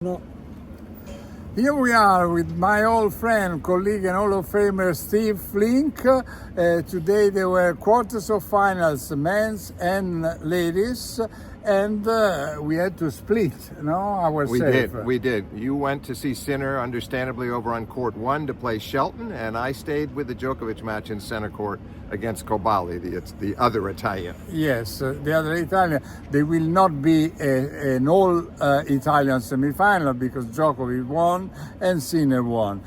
No. Here we are with my old friend, colleague and Hall of Famer Steve Flink. Today there were quarters of finals, men's and ladies, and we had to split, ourselves. We did. You went to see Sinner, understandably, over on court 1 to play Shelton, and I stayed with the Djokovic match in center court against Cobolli, the other Italian. Yes, the other Italian. There will not be an all-Italian semifinal because Djokovic won and Sinner won.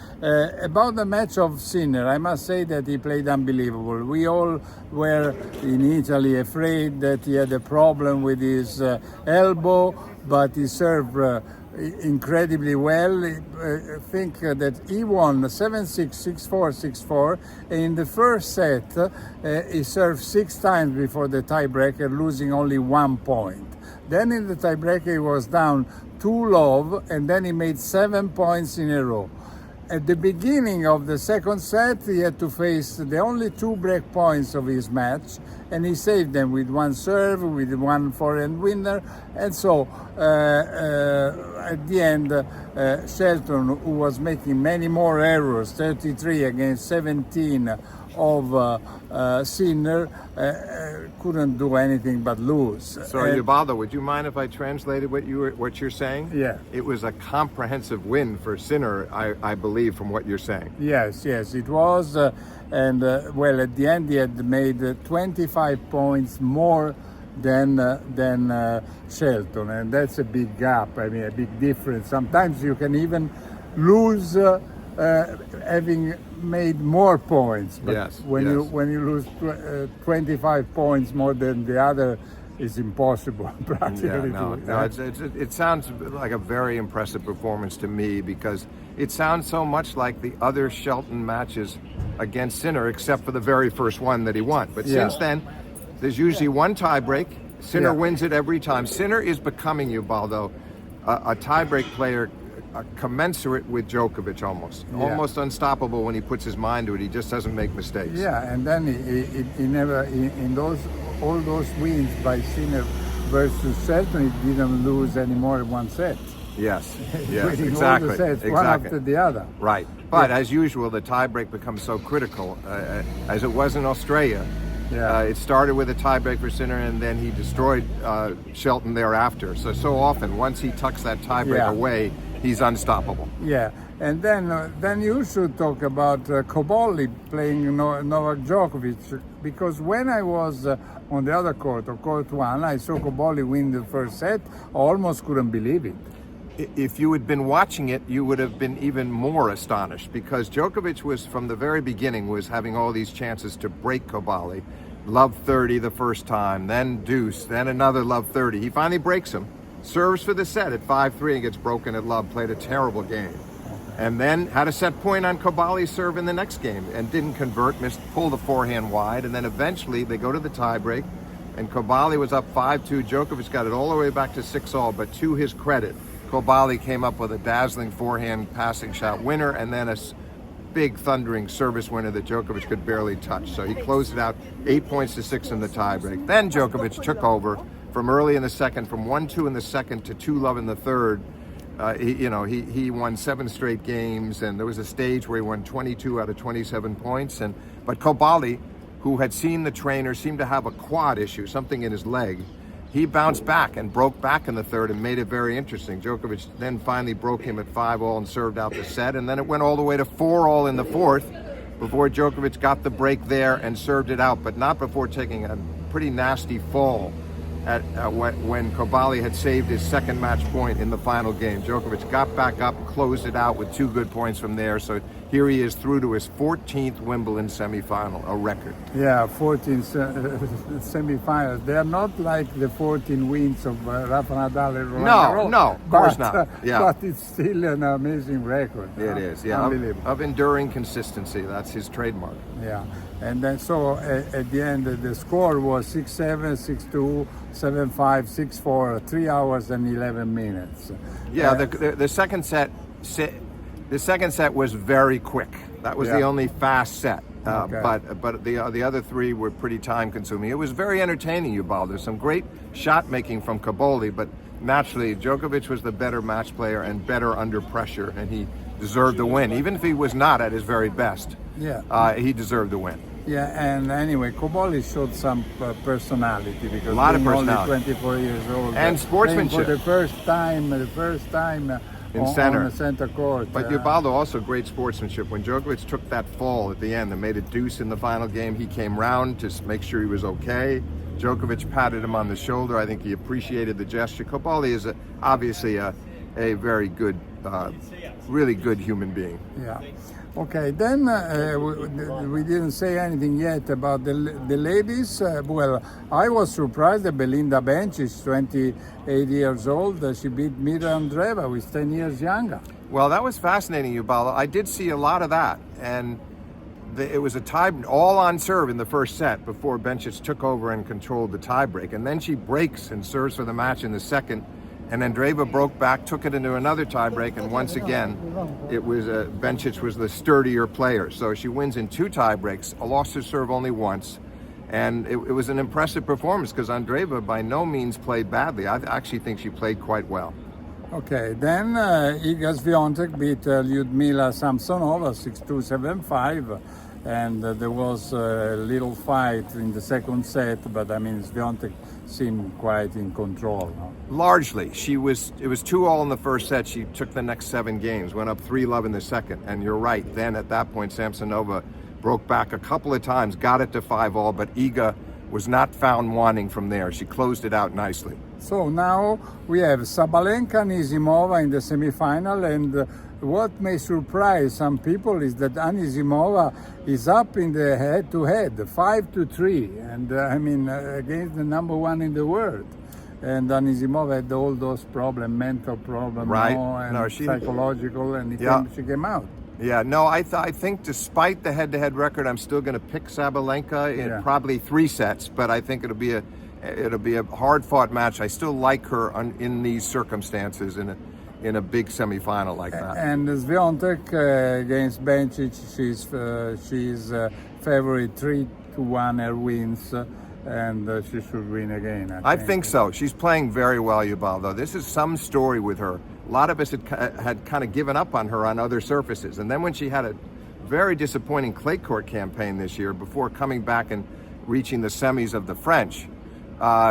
About the match of Sinner, I must say that he played unbelievable. We all were in Italy afraid that he had a problem with his elbow, but he served incredibly well. I think that he won 7-6, 6-4, 6-4. In the first set, he served 6 times before the tiebreaker, losing only 1 point. Then in the tiebreaker, he was down 2-love, and then he made 7 points in a row. At the beginning of the second set, he had to face the only 2 break points of his match, and he saved them with 1 serve, with 1 forehand winner. And so at the end, Shelton, who was making many more errors, 33 against 17 of Sinner, couldn't do anything but lose. So, Ubaldo, would you mind if I translated what you're saying? Yeah. It was a comprehensive win for Sinner, I believe, from what you're saying. Yes, it was. And at the end, he had made 25 points more than Shelton, and that's a big gap. I mean, a big difference. Sometimes you can even lose having made more points. But when you lose 25 points more than the other, it's impossible practically. It sounds like a very impressive performance to me because it sounds so much like the other Shelton matches against Sinner, except for the very first one that he won. But since then, there's usually 1 tie break. Sinner wins it every time. Sinner is becoming, Ubaldo, a tie-break player commensurate with Djokovic almost unstoppable when he puts his mind to it. He just doesn't make mistakes. Yeah, and then he never in all those wins by Sinner versus Shelton, he didn't lose any more than 1 set. Yes, exactly. All the sets, one after the other. Right, but as usual, the tiebreak becomes so critical, as it was in Australia. It started with a tiebreak for Sinner, and then he destroyed Shelton thereafter. So often, once he tucks that tiebreak away, he's unstoppable. Yeah, and then you should talk about Cobolli playing Novak Djokovic, because when I was on the other court, on court 1, I saw Cobolli win the first set. I almost couldn't believe it. If you had been watching it, you would have been even more astonished, because Djokovic was, from the very beginning, was having all these chances to break Cobolli. Love 30 the first time, then deuce, then another love 30. He finally breaks him, serves for the set at 5-3 and gets broken at love, played a terrible game. And then had a set point on Cobolli's serve in the next game and didn't convert, pulled the forehand wide, and then eventually they go to the tiebreak, and Cobolli was up 5-2. Djokovic got it all the way back to 6-all, but to his credit, Cobolli came up with a dazzling forehand passing shot winner and then a big thundering service winner that Djokovic could barely touch. So he closed it out 8-6 in the tiebreak. Then Djokovic took over from early in the second, from 1-2 in the second to 2-love in the third. He won 7 straight games, and there was a stage where he won 22 out of 27 points. But Cobolli, who had seen the trainer, seemed to have a quad issue, something in his leg. He bounced back and broke back in the third and made it very interesting. Djokovic then finally broke him at 5-all and served out the set, and then it went all the way to 4-all in the fourth before Djokovic got the break there and served it out, but not before taking a pretty nasty fall when Cobolli had saved his second match point in the final game. Djokovic got back up, closed it out with 2 good points from there. So here he is through to his 14th Wimbledon semifinal, a record. Yeah, 14 semifinals. They are not like the 14 wins of Rafa Nadal and Roland Garros. No, of course not. But it's still an amazing record. It is, of enduring consistency. That's his trademark. Yeah, and then so at the end, the score was 6-7, 6-2, 7-5, 6-4, 3 hours and 11 minutes. Yeah, the second set. The second set was very quick. That was the only fast set. But the other 3 were pretty time consuming. It was very entertaining, Ubaldo. There's some great shot making from Cobolli, but naturally, Djokovic was the better match player and better under pressure, and he deserved the win. Even if he was not at his very best, he deserved the win. Yeah, and anyway, Cobolli showed some personality because a lot of being personality. only 24 years old And sportsmanship. for the first time In on center. the center court. But Ubaldo also great sportsmanship. When Djokovic took that fall at the end and made a deuce in the final game, he came round to make sure he was okay. Djokovic patted him on the shoulder. I think he appreciated the gesture. Cobolli is obviously a very good, really good human being. Yeah. Okay, then we didn't say anything yet about the ladies. Well, I was surprised that Belinda Bencic, 28 years old, she beat Mira Andreeva, who is 10 years younger. Well, that was fascinating, Ubaldo. I did see a lot of that, and it was a tie, all on serve in the first set before Bencic took over and controlled the tiebreak, and then she breaks and serves for the match in the second. And Andreeva broke back, took it into another tiebreak, and once again, it was Bencic was the sturdier player. So she wins in 2 tiebreaks, lost her serve only once, and it was an impressive performance because Andreeva by no means played badly. I actually think she played quite well. Okay, then Iga Swiatek beat Lyudmila Samsonova 6-2, 7-5. And there was a little fight in the second set, but I mean, Swiatek seemed quite in control. No? Largely, it was 2-2 in the first set. She took the next 7 games, went up 3-love in the second. And you're right, then at that point, Samsonova broke back a couple of times, got it to 5-all, but Iga was not found wanting from there. She closed it out nicely. So now we have Sabalenka Anisimova in the semifinal, and what may surprise some people is that Anisimova is up in the head-to-head, 5-3, and I mean against the number 1 in the world. And Anisimova had all those problems, mental problems, right? And psychological, and she came out. Yeah, no, I think despite the head-to-head record, I'm still going to pick Sabalenka in probably 3 sets, but I think it'll be a hard-fought match. I still like her in these circumstances in a big semifinal like that. And Swiatek against Bencic, she's favorite 3-1 her wins, and she should win again. I think so. She's playing very well, Ubaldo. This is some story with her. A lot of us had kind of given up on her on other surfaces, and then when she had a very disappointing clay court campaign this year before coming back and reaching the semis of the French,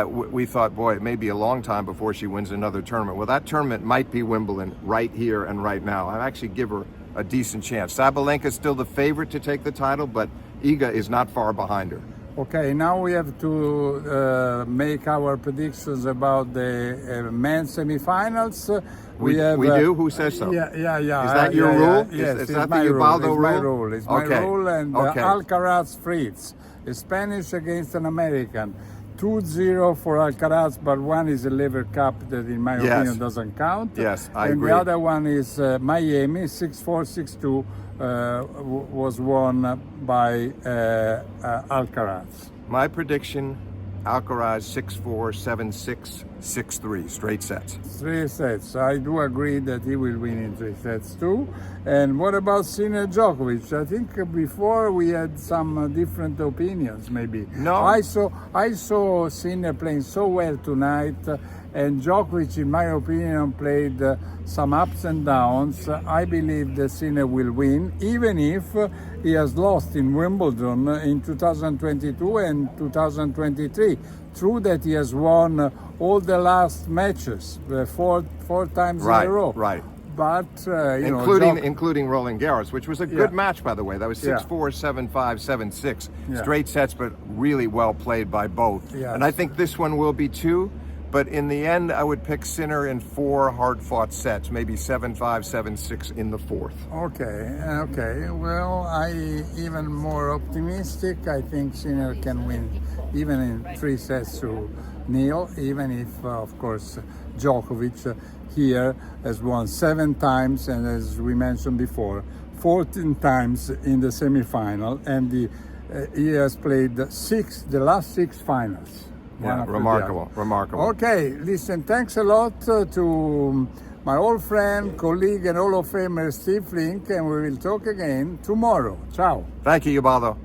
we thought, boy, it may be a long time before she wins another tournament. Well, that tournament might be Wimbledon right here and right now. I actually give her a decent chance. Sabalenka is still the favorite to take the title, but Iga is not far behind her. Okay, now we have to make our predictions about the men's semifinals. We do? Who says so? Yeah. Is that your rule? Yes, is it's that my the Ubaldo rule. It's my rule, and okay. Alcaraz Fritz, a Spanish against an American. 2-0 for Alcaraz, but one is a Lever Cup that, in my opinion, doesn't count. Yes, I agree. agree. And the other one is Miami, 6-4, 6-2, was won by Alcaraz. My prediction, Alcaraz 6-4, 7-6, 6-3, straight sets. 3 sets. I do agree that he will win in 3 sets too. And what about Sinner Djokovic? I think before we had some different opinions, maybe. No. I saw Sinner playing so well tonight, and Djokovic, in my opinion, played some ups and downs. I believe that Sinner will win, even if he has lost in Wimbledon in 2022 and 2023. True that he has won all the last matches, four times in a row. Right. But including Roland Garros, which was a good match, by the way. That was 6-4, 7-5, 7-6, straight sets, but really well played by both. Yes. And I think this one will be too. But in the end, I would pick Sinner in 4 hard-fought sets, maybe 7-5, 7-6 in the 4th. Okay. Well, I even more optimistic. I think Sinner can win even in 3 sets to nil, even if, of course, Djokovic here has won 7 times, and as we mentioned before, 14 times in the semifinal, and he has played the last 6 finals. Yeah, remarkable. Okay, listen, thanks a lot to my old friend, colleague, and Hall of Famer Steve Flink, and we will talk again tomorrow. Ciao. Thank you, Ubaldo.